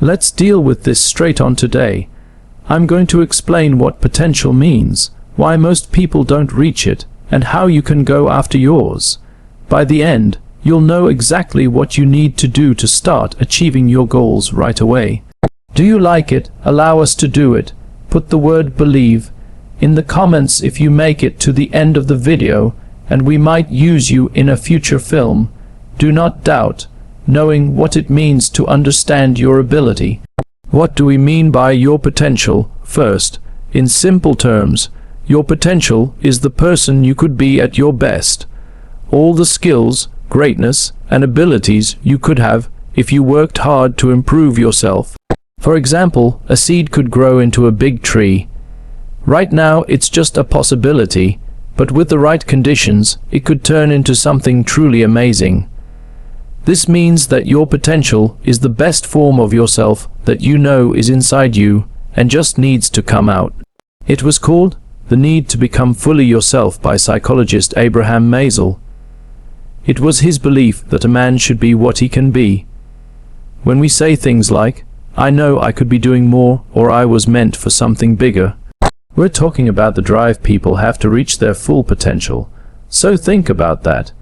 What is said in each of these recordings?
Let's deal with this straight on today. I'm going to explain what potential means, why most people don't reach it, and how you can go after yours. By the end, you'll know exactly what you need to do to start achieving your goals right away. Do you like it? Allow us to do it. Put the word believe in the comments if you make it to the end of the video, and we might use you in a future film. Do not doubt, knowing what it means to understand your ability. What do we mean by your potential? First, in simple terms, your potential is the person you could be at your best. All the skills, greatness, and abilities you could have if you worked hard to improve yourself. For example, a seed could grow into a big tree. Right now, it's just a possibility, but with the right conditions, it could turn into something truly amazing. This means that your potential is the best form of yourself that you know is inside you and just needs to come out. It was called The Need to Become Fully Yourself by psychologist Abraham Maslow. It was his belief that a man should be what he can be. When we say things like, "I know I could be doing more," or "I was meant for something bigger," we're talking about the drive people have to reach their full potential. So think about that.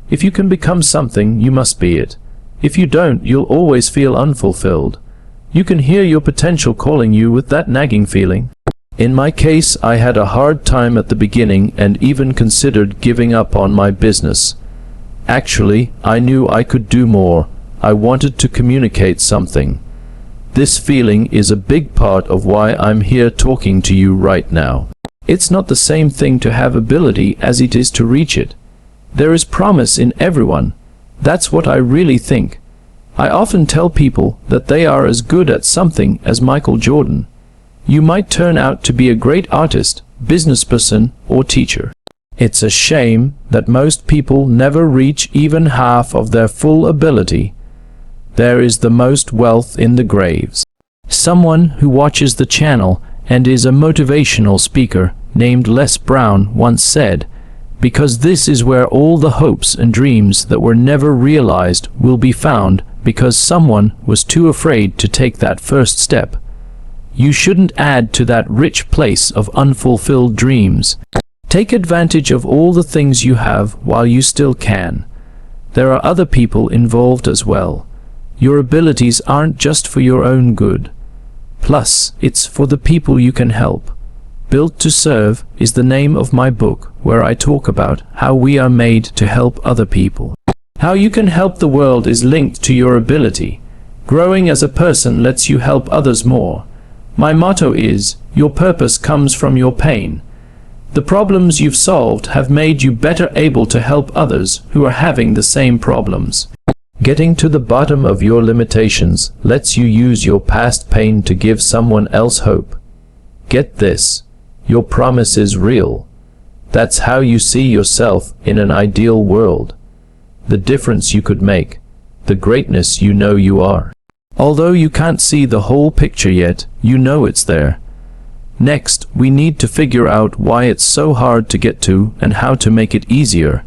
If you can become something, you must be it. If you don't, you'll always feel unfulfilled. You can hear your potential calling you with that nagging feeling. In my case, I had a hard time at the beginning and even considered giving up on my business. Actually, I knew I could do more. I wanted to communicate something. This feeling is a big part of why I'm here talking to you right now. It's not the same thing to have ability as it is to reach it. There is promise in everyone. That's what I really think. I often tell people that they are as good at something as Michael Jordan. You might turn out to be a great artist, businessperson, or teacher. It's a shame that most people never reach even half of their full ability. There is the most wealth in the graves. Someone who watches the channel and is a motivational speaker named Les Brown once said, "Because this is where all the hopes and dreams that were never realized will be found because someone was too afraid to take that first step." You shouldn't add to that rich place of unfulfilled dreams. Take advantage of all the things you have while you still can. There are other people involved as well. Your abilities aren't just for your own good. Plus, it's for the people you can help. Built to Serve is the name of my book, where I talk about how we are made to help other people. How you can help the world is linked to your ability. Growing as a person lets you help others more. My motto is, your purpose comes from your pain. The problems you've solved have made you better able to help others who are having the same problems. Getting to the bottom of your limitations lets you use your past pain to give someone else hope. Get this, your promise is real. That's how you see yourself in an ideal world. The difference you could make, the greatness you know you are. Although you can't see the whole picture yet, you know it's there. Next, we need to figure out why it's so hard to get to and how to make it easier.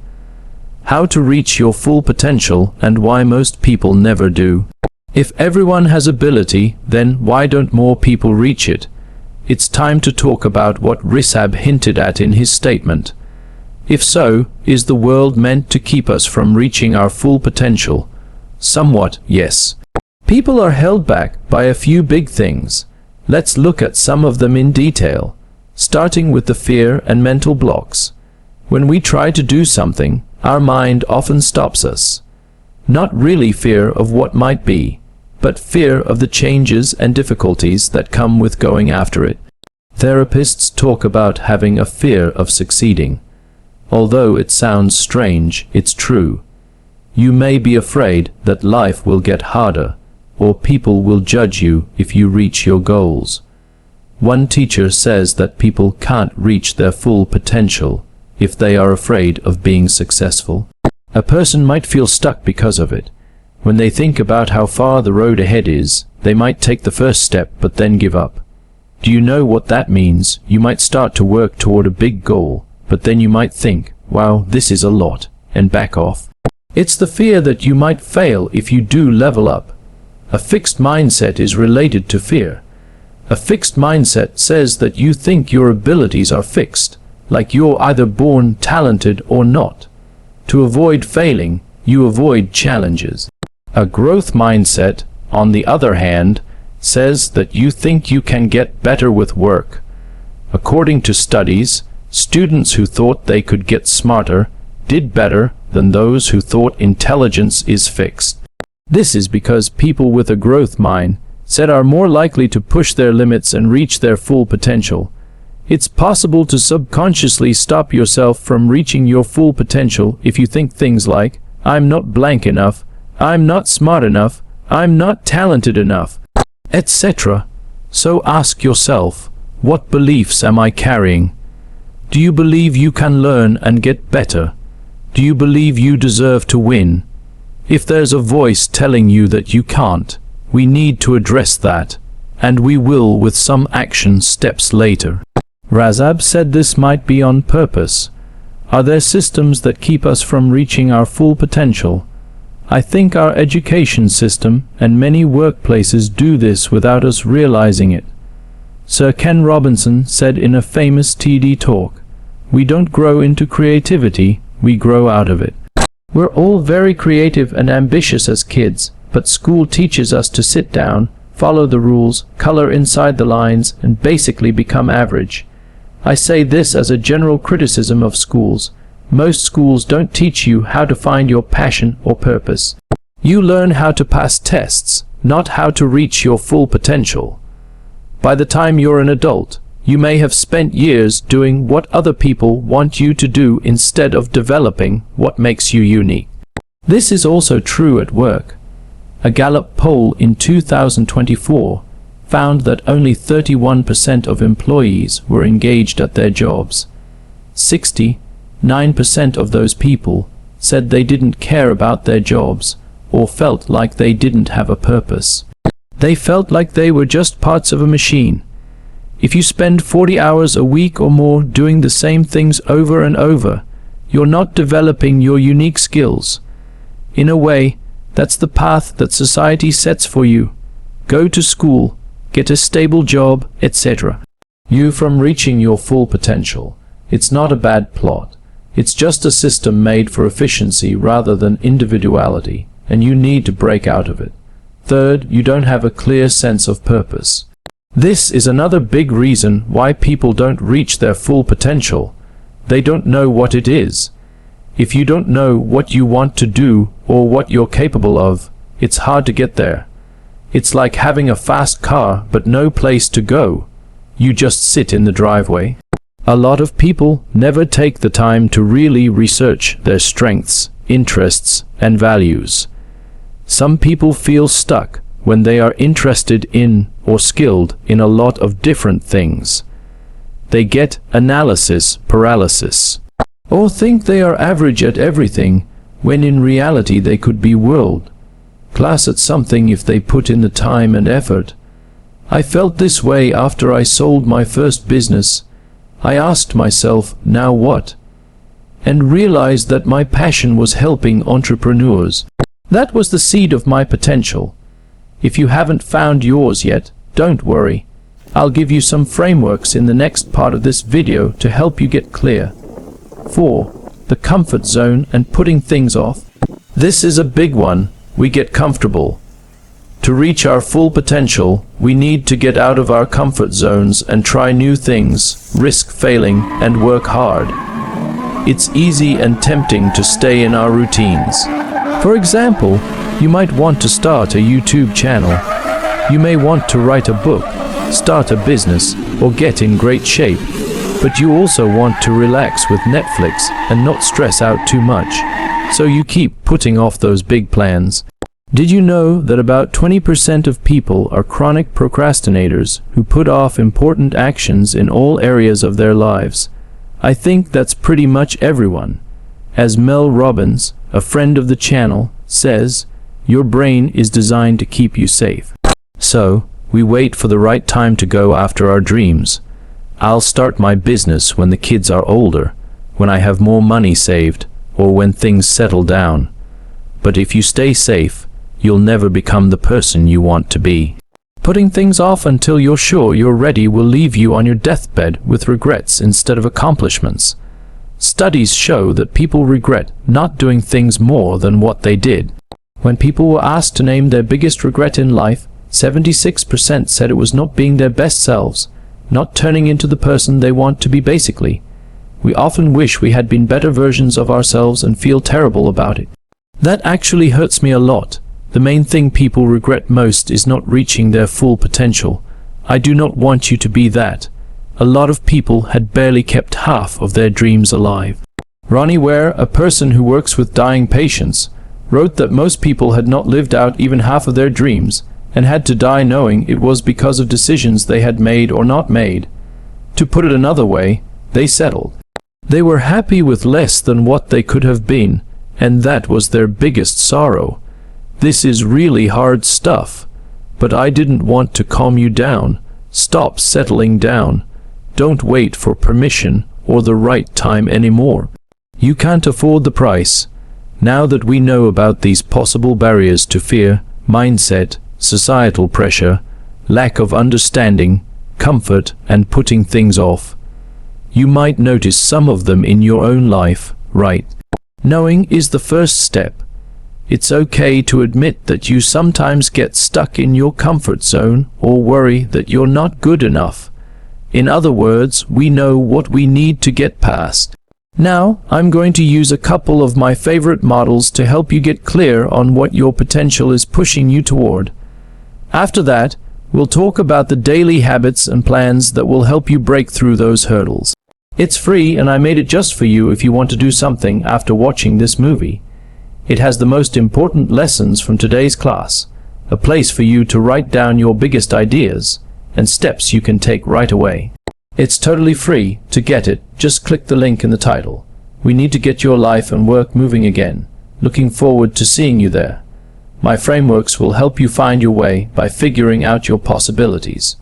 How to reach your full potential and why most people never do. If everyone has ability, then why don't more people reach it? It's time to talk about what Rissab hinted at in his statement. If so, is the world meant to keep us from reaching our full potential? Somewhat, yes. People are held back by a few big things. Let's look at some of them in detail, starting with the fear and mental blocks. When we try to do something, our mind often stops us. Not really fear of what might be, but fear of the changes and difficulties that come with going after it. Therapists talk about having a fear of succeeding. Although it sounds strange, it's true. You may be afraid that life will get harder, or people will judge you if you reach your goals. One teacher says that people can't reach their full potential if they are afraid of being successful. A person might feel stuck because of it. When they think about how far the road ahead is, they might take the first step but then give up. Do you know what that means? You might start to work toward a big goal, but then you might think, wow, this is a lot, and back off. It's the fear that you might fail if you do level up. A fixed mindset is related to fear. A fixed mindset says that you think your abilities are fixed, like you're either born talented or not. To avoid failing, you avoid challenges. A growth mindset, on the other hand, says that you think you can get better with work. According to studies, students who thought they could get smarter did better than those who thought intelligence is fixed. This is because people with a growth mindset are more likely to push their limits and reach their full potential. It's possible to subconsciously stop yourself from reaching your full potential if you think things like, I'm not blank enough, I'm not smart enough, I'm not talented enough, etc. So ask yourself, what beliefs am I carrying? Do you believe you can learn and get better? Do you believe you deserve to win? If there's a voice telling you that you can't, we need to address that, and we will with some action steps later. Razab said this might be on purpose. Are there systems that keep us from reaching our full potential? I think our education system and many workplaces do this without us realizing it. Sir Ken Robinson said in a famous TED talk, "We don't grow into creativity, we grow out of it." We're all very creative and ambitious as kids, but school teaches us to sit down, follow the rules, color inside the lines, and basically become average. I say this as a general criticism of schools. Most schools don't teach you how to find your passion or purpose. You learn how to pass tests, not how to reach your full potential. By the time you're an adult, you may have spent years doing what other people want you to do instead of developing what makes you unique. This is also true at work. A Gallup poll in 2024 found that only 31% of employees were engaged at their jobs. 69% of those people said they didn't care about their jobs or felt like they didn't have a purpose. They felt like they were just parts of a machine. If you spend 40 hours a week or more doing the same things over and over, you're not developing your unique skills. In a way, that's the path that society sets for you. Go to school, get a stable job, etc. You from reaching your full potential. It's not a bad plot. It's just a system made for efficiency rather than individuality, and you need to break out of it. Third, you don't have a clear sense of purpose. This is another big reason why people don't reach their full potential. They don't know what it is. If you don't know what you want to do or what you're capable of, it's hard to get there. It's like having a fast car but no place to go. You just sit in the driveway. A lot of people never take the time to really research their strengths, interests, and values. Some people feel stuck when they are interested in or skilled in a lot of different things. They get analysis paralysis, or think they are average at everything, when in reality they could be world class at something if they put in the time and effort. I felt this way after I sold my first business. I asked myself, now what? And realized that my passion was helping entrepreneurs. That was the seed of my potential. If you haven't found yours yet, don't worry. I'll give you some frameworks in the next part of this video to help you get clear. 4. The comfort zone and putting things off. This is a big one. We get comfortable. To reach our full potential, we need to get out of our comfort zones and try new things, risk failing, and work hard. It's easy and tempting to stay in our routines. For example, you might want to start a YouTube channel. You may want to write a book, start a business, or get in great shape. But you also want to relax with Netflix and not stress out too much. So you keep putting off those big plans. Did you know that about 20% of people are chronic procrastinators who put off important actions in all areas of their lives? I think that's pretty much everyone. As Mel Robbins, a friend of the channel, says, your brain is designed to keep you safe. So, we wait for the right time to go after our dreams. I'll start my business when the kids are older, when I have more money saved, or when things settle down. But if you stay safe, you'll never become the person you want to be. Putting things off until you're sure you're ready will leave you on your deathbed with regrets instead of accomplishments. Studies show that people regret not doing things more than what they did. When people were asked to name their biggest regret in life, 76% said it was not being their best selves, not turning into the person they want to be. Basically, we often wish we had been better versions of ourselves and feel terrible about it. That actually hurts me a lot. The main thing people regret most is not reaching their full potential. I do not want you to be that. A lot of people had barely kept half of their dreams alive. Ronnie Ware, a person who works with dying patients, wrote that most people had not lived out even half of their dreams and had to die knowing it was because of decisions they had made or not made. To put it another way, they settled. They were happy with less than what they could have been, and that was their biggest sorrow. This is really hard stuff, but I didn't want to calm you down. Stop settling down. Don't wait for permission or the right time anymore. You can't afford the price. Now that we know about these possible barriers to fear, mindset, societal pressure, lack of understanding, comfort, and putting things off, you might notice some of them in your own life, right? Knowing is the first step. It's okay to admit that you sometimes get stuck in your comfort zone or worry that you're not good enough. In other words, we know what we need to get past. Now, I'm going to use a couple of my favorite models to help you get clear on what your potential is pushing you toward. After that, we'll talk about the daily habits and plans that will help you break through those hurdles. It's free, and I made it just for you if you want to do something after watching this movie. It has the most important lessons from today's class, a place for you to write down your biggest ideas, and steps you can take right away. It's totally free. To get it, just click the link in the title. We need to get your life and work moving again. Looking forward to seeing you there. My frameworks will help you find your way by figuring out your possibilities.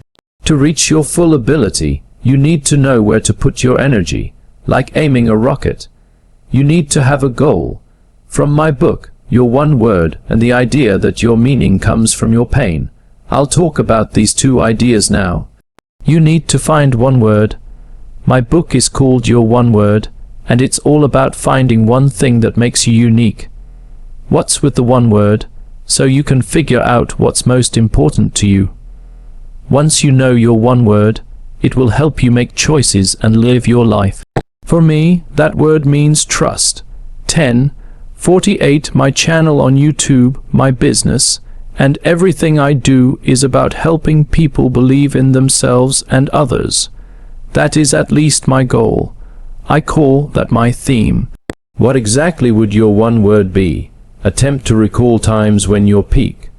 To reach your full ability, you need to know where to put your energy, like aiming a rocket. You need to have a goal. From my book, Your One Word, and the idea that your meaning comes from your pain, I'll talk about these two ideas now. You need to find one word. My book is called Your One Word, and it's all about finding one thing that makes you unique. What's with the one word? So you can figure out what's most important to you. Once you know your one word, it will help you make choices and live your life. For me, that word means trust. 10:48 My channel on YouTube, my business, and everything I do is about helping people believe in themselves and others. That is at least my goal. I call that my theme. What exactly would your one word be? Attempt to recall times when you're peak.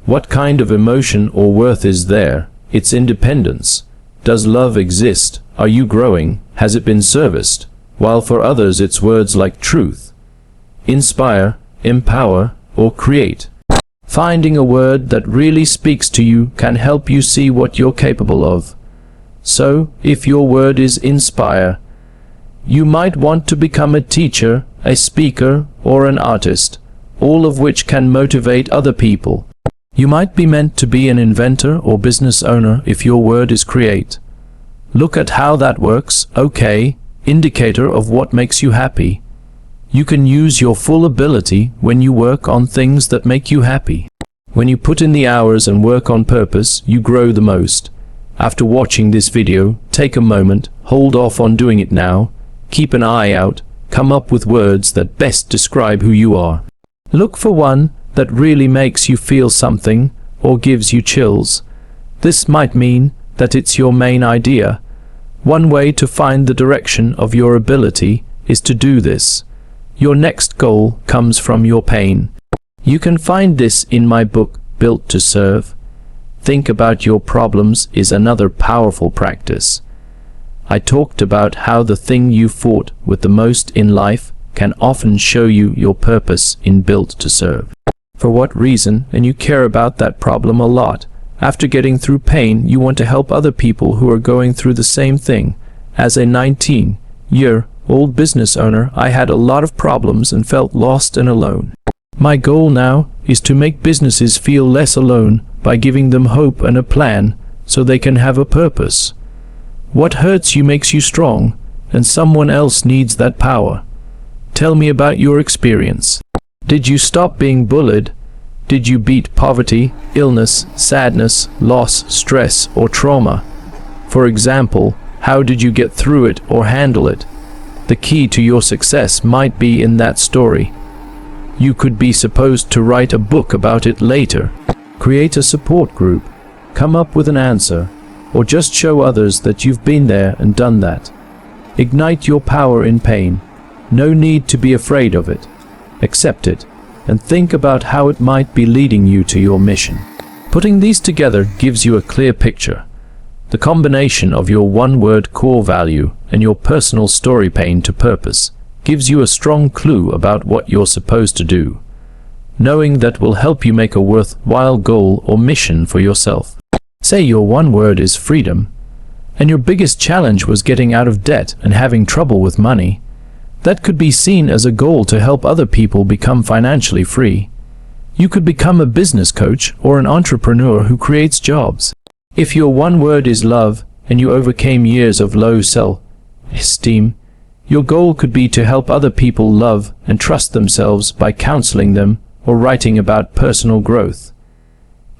What kind of emotion or worth is there? It's independence. Does love exist? Are you growing? Has it been serviced? While for others it's words like truth, inspire, empower, or create. Finding a word that really speaks to you can help you see what you're capable of. So, if your word is inspire, you might want to become a teacher, a speaker, or an artist, all of which can motivate other people. You might be meant to be an inventor or business owner if your word is create. Look at how that works. Okay, indicator of what makes you happy. You can use your full ability when you work on things that make you happy. When you put in the hours and work on purpose, you grow the most. After watching this video, take a moment, hold off on doing it now, keep an eye out, come up with words that best describe who you are. Look for one that really makes you feel something or gives you chills. This might mean that it's your main idea. One way to find the direction of your ability is to do this. Your next goal comes from your pain. You can find this in my book, Built to Serve. Think about your problems is another powerful practice. I talked about how the thing you fought with the most in life can often show you your purpose in Built to Serve. For what reason, and you care about that problem a lot. After getting through pain, you want to help other people who are going through the same thing. As a 19-year-old business owner, I had a lot of problems and felt lost and alone. My goal now is to make businesses feel less alone by giving them hope and a plan so they can have a purpose. What hurts you makes you strong, and someone else needs that power. Tell me about your experience. Did you stop being bullied? Did you beat poverty, illness, sadness, loss, stress, or trauma? For example, how did you get through it or handle it? The key to your success might be in that story. You could be supposed to write a book about it later. Create a support group. Come up with an answer, or just show others that you've been there and done that. Ignite your power in pain. No need to be afraid of it. Accept it, and think about how it might be leading you to your mission. Putting these together gives you a clear picture. The combination of your one-word core value and your personal story pain to purpose gives you a strong clue about what you're supposed to do. Knowing that will help you make a worthwhile goal or mission for yourself. Say your one word is freedom, and your biggest challenge was getting out of debt and having trouble with money. That could be seen as a goal to help other people become financially free. You could become a business coach or an entrepreneur who creates jobs. If your one word is love and you overcame years of low self-esteem, your goal could be to help other people love and trust themselves by counseling them or writing about personal growth.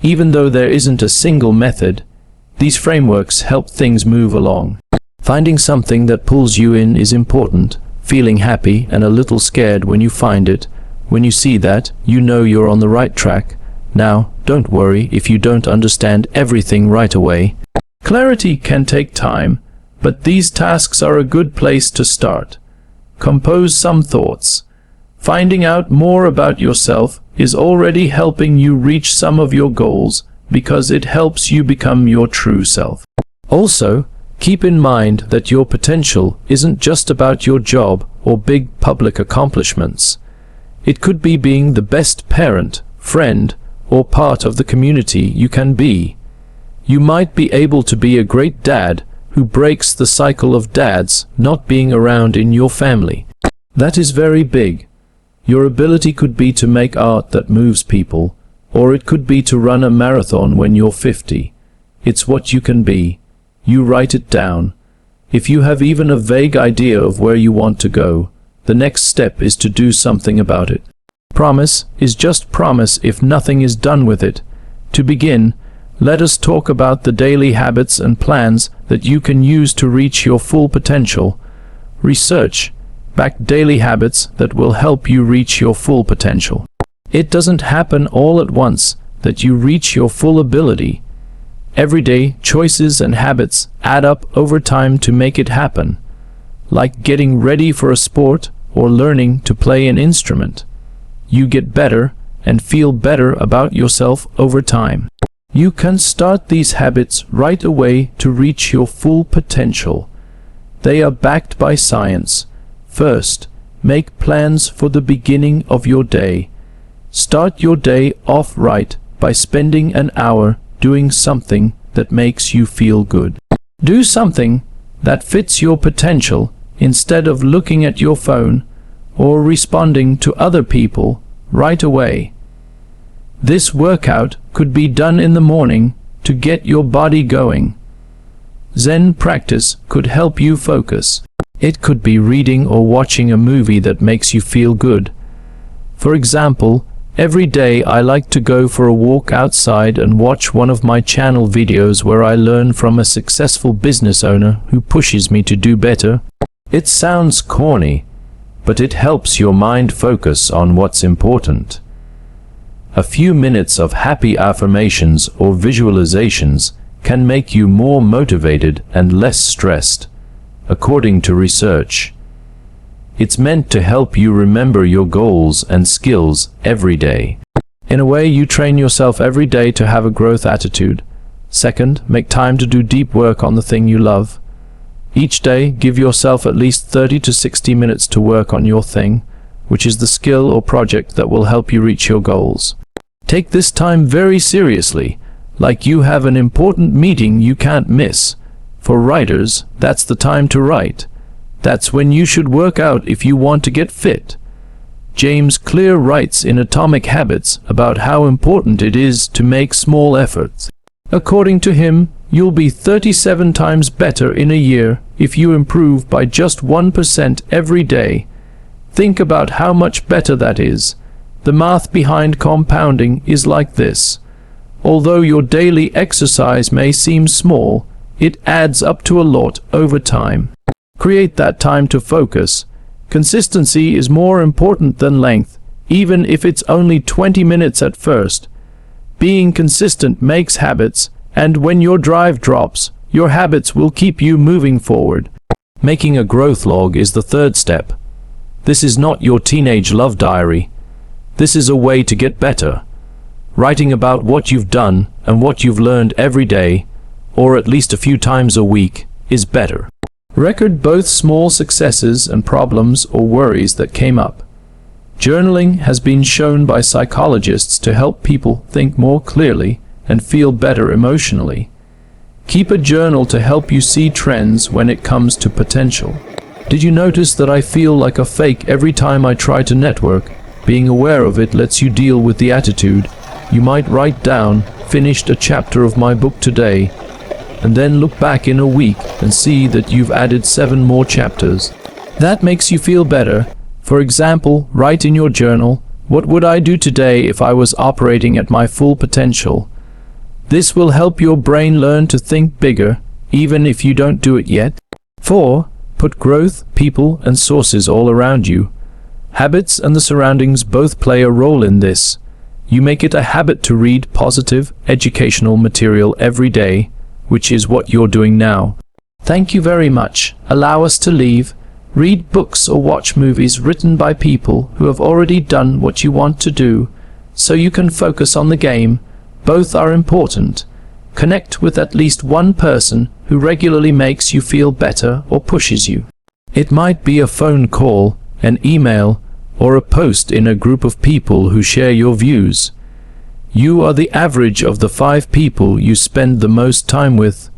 Even though there isn't a single method, these frameworks help things move along. Finding something that pulls you in is important. Feeling happy and a little scared when you find it. When you see that, you know you're on the right track. Now, don't worry if you don't understand everything right away. Clarity can take time, but these tasks are a good place to start. Compose some thoughts. Finding out more about yourself is already helping you reach some of your goals because it helps you become your true self. Also, keep in mind that your potential isn't just about your job or big public accomplishments. It could be being the best parent, friend, or part of the community you can be. You might be able to be a great dad who breaks the cycle of dads not being around in your family. That is very big. Your ability could be to make art that moves people, or it could be to run a marathon when you're 50. It's what you can be. You write it down. If you have even a vague idea of where you want to go, the next step is to do something about it. Promise is just promise if nothing is done with it. To begin, let us talk about the daily habits and plans that you can use to reach your full potential. Research back daily habits that will help you reach your full potential. It doesn't happen all at once that you reach your full ability. Everyday choices and habits add up over time to make it happen, like getting ready for a sport or learning to play an instrument. You get better and feel better about yourself over time. You can start these habits right away to reach your full potential. They are backed by science. First, make plans for the beginning of your day. Start your day off right by spending an hour doing something that makes you feel good. Do something that fits your potential instead of looking at your phone or responding to other people right away. This workout could be done in the morning to get your body going. Zen practice could help you focus. It could be reading or watching a movie that makes you feel good. For example, every day I like to go for a walk outside and watch one of my channel videos where I learn from a successful business owner who pushes me to do better. It sounds corny, but it helps your mind focus on what's important. A few minutes of happy affirmations or visualizations can make you more motivated and less stressed, according to research. It's meant to help you remember your goals and skills every day. In a way, you train yourself every day to have a growth attitude. Second, make time to do deep work on the thing you love. Each day, give yourself at least 30 to 60 minutes to work on your thing, which is the skill or project that will help you reach your goals. Take this time very seriously, like you have an important meeting you can't miss. For writers, that's the time to write. That's when you should work out if you want to get fit. James Clear writes in Atomic Habits about how important it is to make small efforts. According to him, you'll be 37 times better in a year if you improve by just 1% every day. Think about how much better that is. The math behind compounding is like this. Although your daily exercise may seem small, it adds up to a lot over time. Create that time to focus. Consistency is more important than length, even if it's only 20 minutes at first. Being consistent makes habits, and when your drive drops, your habits will keep you moving forward. Making a growth log is the third step. This is not your teenage love diary. This is a way to get better. Writing about what you've done and what you've learned every day, or at least a few times a week, is better. Record both small successes and problems or worries that came up. Journaling has been shown by psychologists to help people think more clearly and feel better emotionally. Keep a journal to help you see trends when it comes to potential. Did you notice that I feel like a fake every time I try to network? Being aware of it lets you deal with the attitude. You might write down, "Finished a chapter of my book today," and then look back in a week and see that you've added 7 more chapters. That makes you feel better. For example, write in your journal, "What would I do today if I was operating at my full potential?" This will help your brain learn to think bigger, even if you don't do it yet. 4. Put growth, people, and sources all around you. Habits and the surroundings both play a role in this. You make it a habit to read positive, educational material every day, which is what you're doing now. Thank you very much. Allow us to leave. Read books or watch movies written by people who have already done what you want to do, so you can focus on the game. Both are important. Connect with at least one person who regularly makes you feel better or pushes you. It might be a phone call, an email, or a post in a group of people who share your views. You are the average of the 5 people you spend the most time with,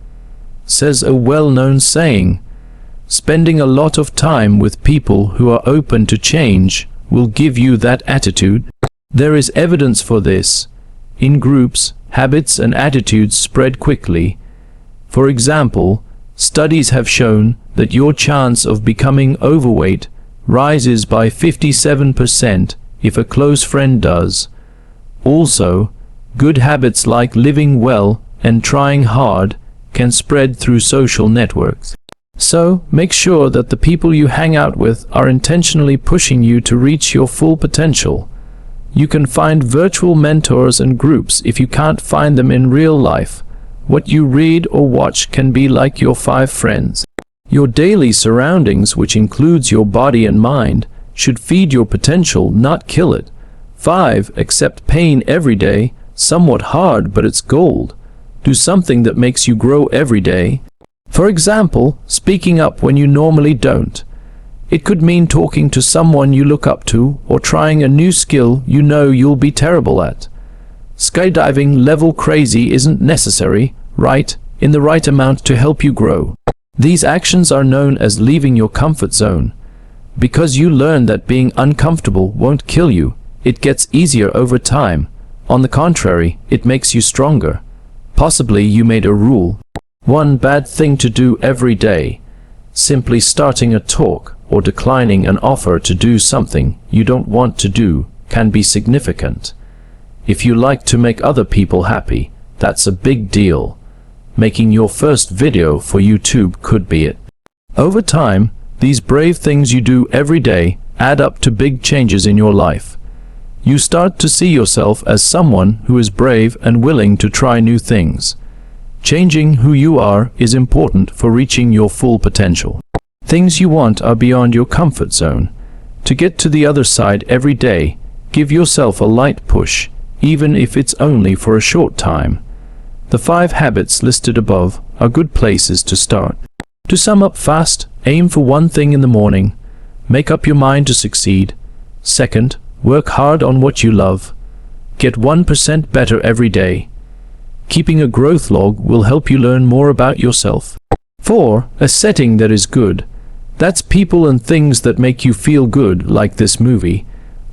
says a well-known saying. Spending a lot of time with people who are open to change will give you that attitude. There is evidence for this. In groups, habits and attitudes spread quickly. For example, studies have shown that your chance of becoming overweight rises by 57% if a close friend does. Also, good habits like living well and trying hard can spread through social networks. So, make sure that the people you hang out with are intentionally pushing you to reach your full potential. You can find virtual mentors and groups if you can't find them in real life. What you read or watch can be like your 5 friends. Your daily surroundings, which includes your body and mind, should feed your potential, not kill it. 5. Accept pain every day. Somewhat hard, but it's gold. Do something that makes you grow every day. For example, speaking up when you normally don't. It could mean talking to someone you look up to or trying a new skill you know you'll be terrible at. Skydiving level crazy isn't necessary, right? In the right amount to help you grow. These actions are known as leaving your comfort zone. Because you learn that being uncomfortable won't kill you, it gets easier over time. On the contrary, it makes you stronger. Possibly you made a rule. One bad thing to do every day. Simply starting a talk or declining an offer to do something you don't want to do can be significant. If you like to make other people happy, that's a big deal. Making your first video for YouTube could be it. Over time, these brave things you do every day add up to big changes in your life. You start to see yourself as someone who is brave and willing to try new things. Changing who you are is important for reaching your full potential. Things you want are beyond your comfort zone. To get to the other side every day, give yourself a light push, even if it's only for a short time. The 5 habits listed above are good places to start. To sum up fast, aim for one thing in the morning. Make up your mind to succeed. Second, work hard on what you love. Get 1% better every day. Keeping a growth log will help you learn more about yourself. 4. A setting that is good. That's people and things that make you feel good, like this movie.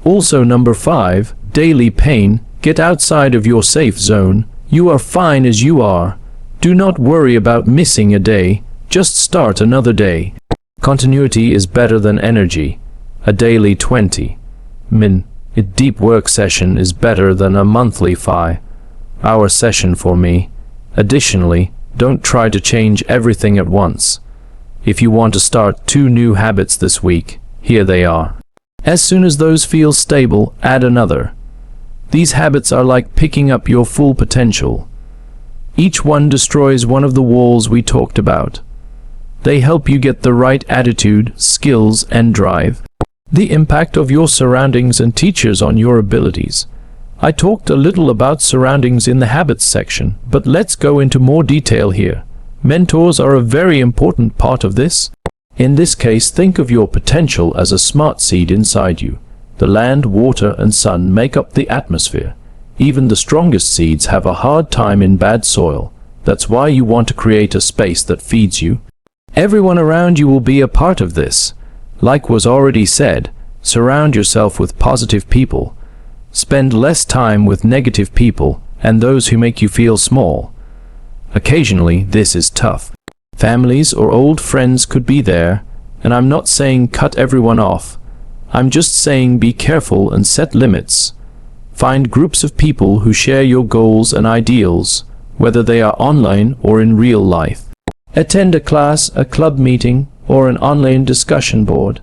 Also, number 5, daily pain. Get outside of your safe zone. You are fine as you are. Do not worry about missing a day. Just start another day. Continuity is better than energy. A daily 20-minute deep work session is better than a monthly 5-hour session for me. Additionally, don't try to change everything at once. If you want to start 2 new habits this week, here they are. As soon as those feel stable, add another. These habits are like picking up your full potential. Each one destroys one of the walls we talked about. They help you get the right attitude, skills, and drive. The impact of your surroundings and teachers on your abilities. I talked a little about surroundings in the habits section, but let's go into more detail here. Mentors are a very important part of this. In this case, think of your potential as a smart seed inside you. The land, water, and sun make up the atmosphere. Even the strongest seeds have a hard time in bad soil. That's why you want to create a space that feeds you. Everyone around you will be a part of this. Like was already said, surround yourself with positive people. Spend less time with negative people and those who make you feel small. Occasionally, this is tough. Families or old friends could be there, and I'm not saying cut everyone off. I'm just saying be careful and set limits. Find groups of people who share your goals and ideals, whether they are online or in real life. Attend a class, a club meeting, or an online discussion board.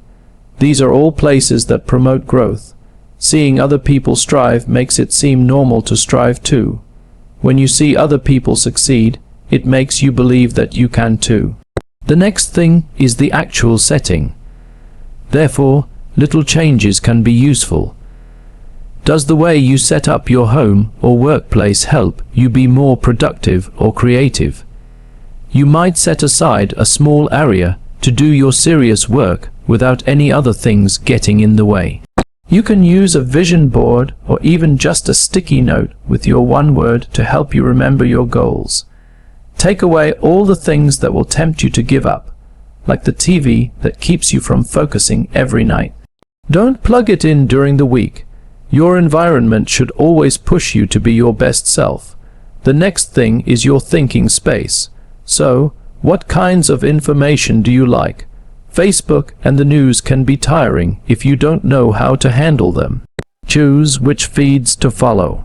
These are all places that promote growth. Seeing other people strive makes it seem normal to strive too. When you see other people succeed, it makes you believe that you can too. The next thing is the actual setting. Therefore, little changes can be useful. Does the way you set up your home or workplace help you be more productive or creative? You might set aside a small area to do your serious work without any other things getting in the way. You can use a vision board or even just a sticky note with your one word to help you remember your goals. Take away all the things that will tempt you to give up, like the TV that keeps you from focusing every night. Don't plug it in during the week. Your environment should always push you to be your best self. The next thing is your thinking space. So, what kinds of information do you like? Facebook and the news can be tiring if you don't know how to handle them. Choose which feeds to follow.